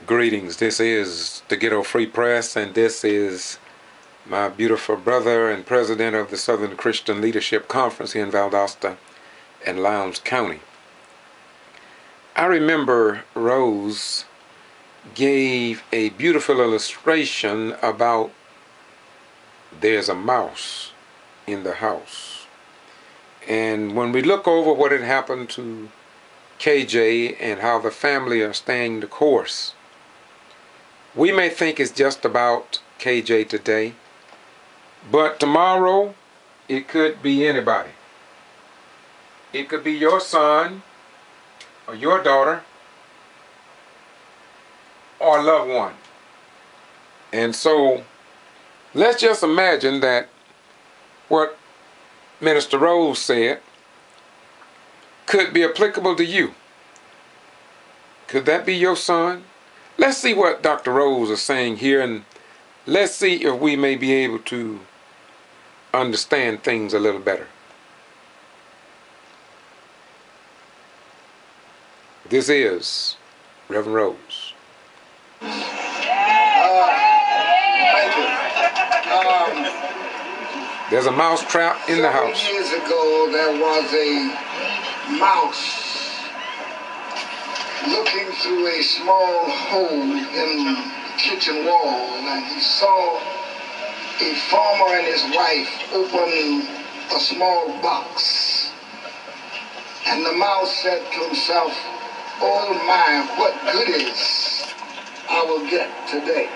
Greetings. This is the Ghetto Free Press, and this is my beautiful brother and president of the Southern Christian Leadership Conference here in Valdosta-Lowndes County. I remember Rose gave a beautiful illustration about there's a mouse in the house. And when we look over what had happened to KJ and how the family are staying the course, we may think it's just about KJ today, but tomorrow it could be anybody. It could be your son or your daughter or a loved one. And so let's just imagine that what Minister Rose said could be applicable to you. Could that be your son? Let's see what Dr. Rose is saying here, and let's see if we may be able to understand things a little better. This is Reverend Rose. Thank you. There's a mouse trap in the house. Several years ago, there was a mouse looking through a small hole in the kitchen wall, and he saw a farmer and his wife open a small box. And the mouse said to himself, "Oh my, what goodies I will get today."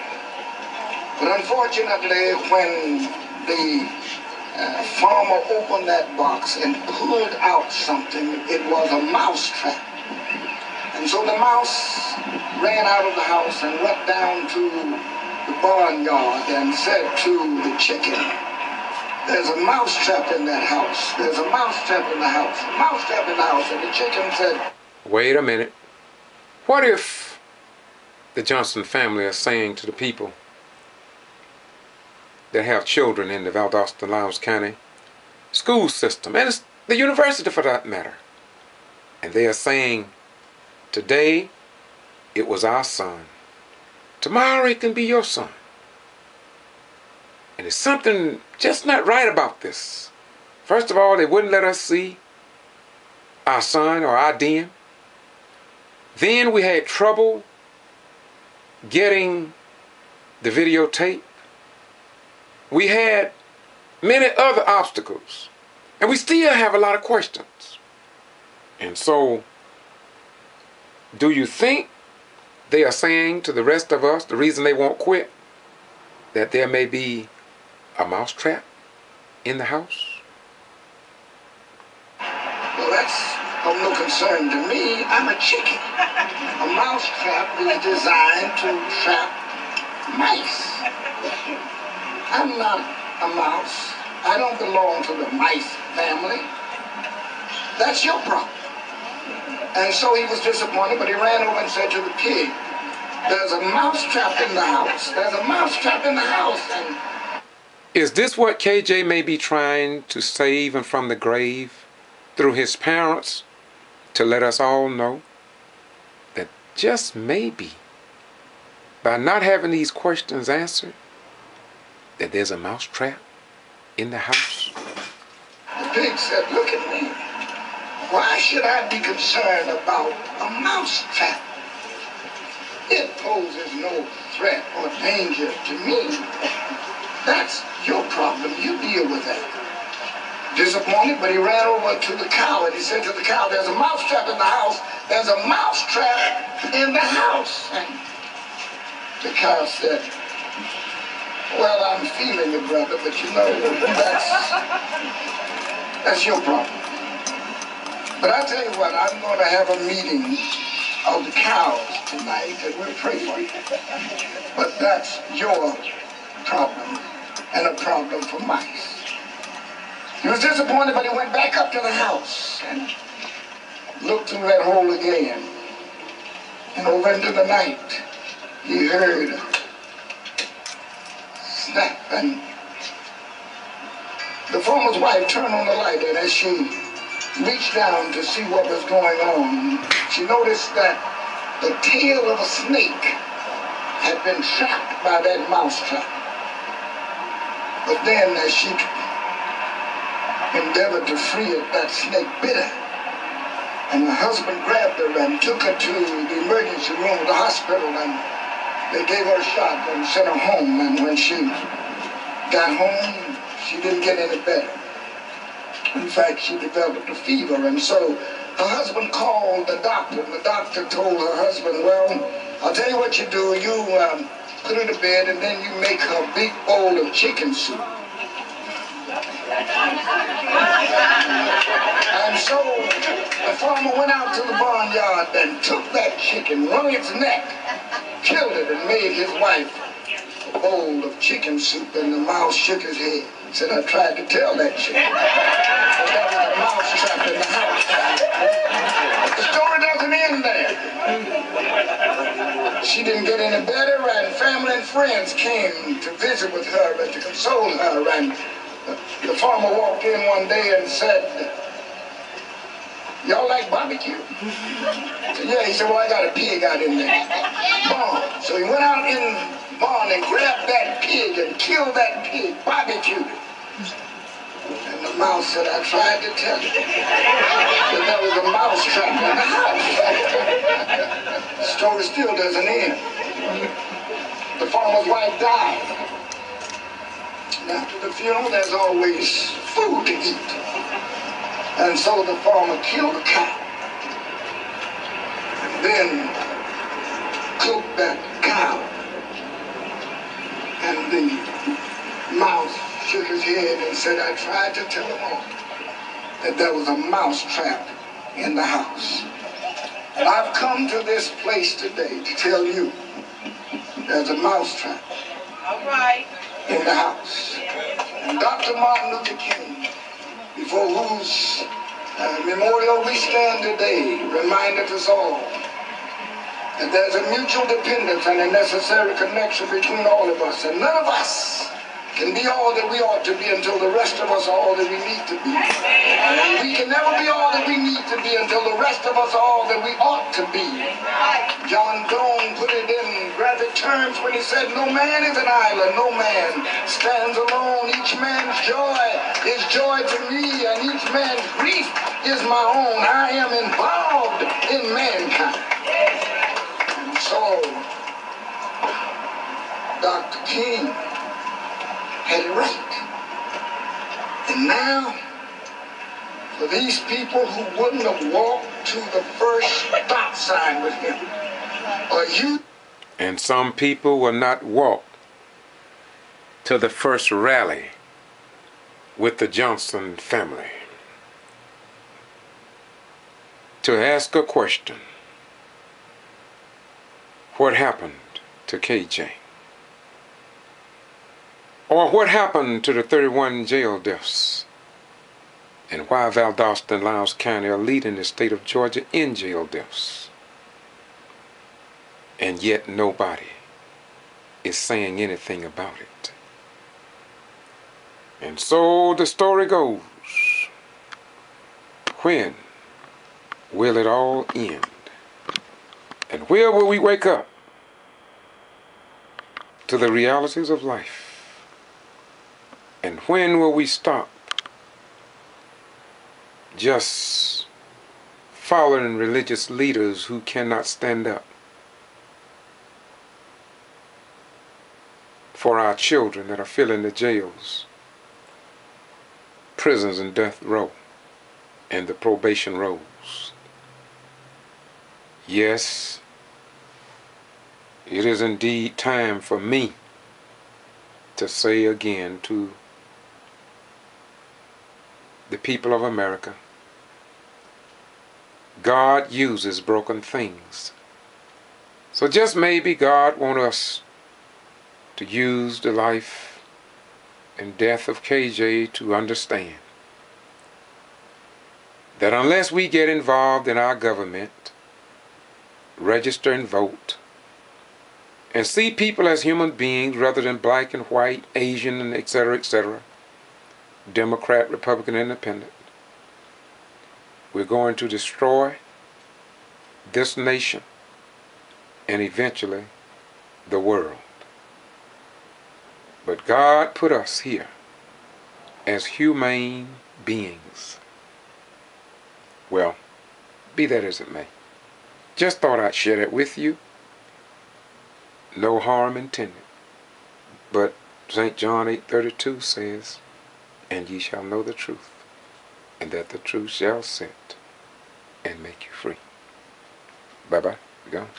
But unfortunately, when the farmer opened that box and pulled out something, it was a mouse trap. And so the mouse ran out of the house and went down to the barnyard and said to the chicken, "There's a mouse trap in that house. There's a mouse trap in the house. A mouse trap in the house." And the chicken said, Wait a minute. What if the Johnson family are saying to the people that have children in the Valdosta-Lowndes County school system, and it's the university for that matter, and they are saying, today it was our son, tomorrow it can be your son, and there's something just not right about this. First of all, they wouldn't let us see our son or our den. Then we had trouble getting the videotape. We had many other obstacles, and we still have a lot of questions. And so, do you think they are saying to the rest of us, the reason they won't quit, that there may be a mouse trap in the house? "Well, that's of no concern to me. I'm a chicken. A mouse trap is designed to trap mice. I'm not a mouse. I don't belong to the mice family. That's your problem." And so he was disappointed, but he ran over and said to the pig, "There's a mouse trap in the house. There's a mouse trap in the house." And is this what KJ may be trying to save him from the grave through his parents, to let us all know that just maybe, by not having these questions answered, that there's a mouse trap in the house? the pig said, "Look at me. Why should I be concerned about a mouse trap? It poses no threat or danger to me. That's your problem. You deal with that." Disappointed, but he ran over to the cow and he said to the cow, "There's a mouse trap in the house. There's a mouse trap in the house." And the cow said, "Well, I'm feeling it, brother, but you know, that's your problem. But I tell you what, I'm going to have a meeting of the cows tonight and we'll pray for you. But that's your problem and a problem for mice." He was disappointed, but he went back up to the house and looked through that hole again. And over into the night, he heard a snap, and the farmer's wife turned on the light, and as she reached down to see what was going on, she noticed that the tail of a snake had been trapped by that mouse trap. But then as she endeavored to free it, that snake bit her. And her husband grabbed her and took her to the emergency room of the hospital, and they gave her a shot and sent her home. And when she got home, she didn't get any better. In fact, she developed a fever, and so her husband called the doctor, and the doctor told her husband, well, I'll tell you what you do. You put her to bed, and then you make her a big bowl of chicken soup. And so the farmer went out to the barnyard and took that chicken, wrung its neck, killed it, and made his wife a bowl of chicken soup. And the mouse shook his head. Said, I tried to tell that chicken, but there was a mouse trap in the house. The story doesn't end there. She didn't get any better, and family and friends came to visit with her and to console her. And the farmer walked in one day and said, y'all like barbecue? I said, yeah. He said, well, I got a pig out in the barn. So he went out in the barn and grabbed that pig and killed that pig, barbecued it. And the mouse said, I tried to tell you that there was a mouse trap in the house. The story still doesn't end. The farmer's wife died. And after the funeral, there's always food to eat. And so the farmer killed a cow. And then cooked that cow. And the mouse shook his head and said, I tried to tell them all that there was a mouse trap in the house. And I've come to this place today to tell you there's a mouse trap in the house. And Dr. Martin Luther King, before whose memorial we stand today, reminded us all that there's a mutual dependence and a necessary connection between all of us. And none of us can be all that we ought to be until the rest of us are all that we need to be. And we can never be all that we need to be until the rest of us are all that we ought to be. John Donne put it in graphic terms when he said, no man is an island, no man stands alone. Each man's joy is joy to me, and each man's grief is my own. I am involved in mankind. And so, Dr. King had it right. And now, for these people who wouldn't have walked to the first stop sign with him, or you... And some people will not walk to the first rally with the Johnson family to ask a question. What happened to KJ? Or what happened to the 31 jail deaths? And why Valdosta-Lowndes County are leading the state of Georgia in jail deaths? And yet nobody is saying anything about it. And so the story goes, when will it all end? And where will we wake up to the realities of life? And when will we stop just following religious leaders who cannot stand up for our children that are filling the jails, prisons, and death row, and the probation rows? Yes, it is indeed time for me to say again to the people of America, God uses broken things. So just maybe God wants us to use the life and death of KJ to understand that unless we get involved in our government, register and vote, and see people as human beings rather than black and white, Asian, and etc., Democrat, Republican, Independent, we're going to destroy this nation and eventually the world. But God put us here as humane beings. Well, be that as it may. Just thought I'd share that with you. No harm intended. But St. John 8:32 says, "And ye shall know the truth, and that the truth shall set and make you free." Bye-bye. Gone.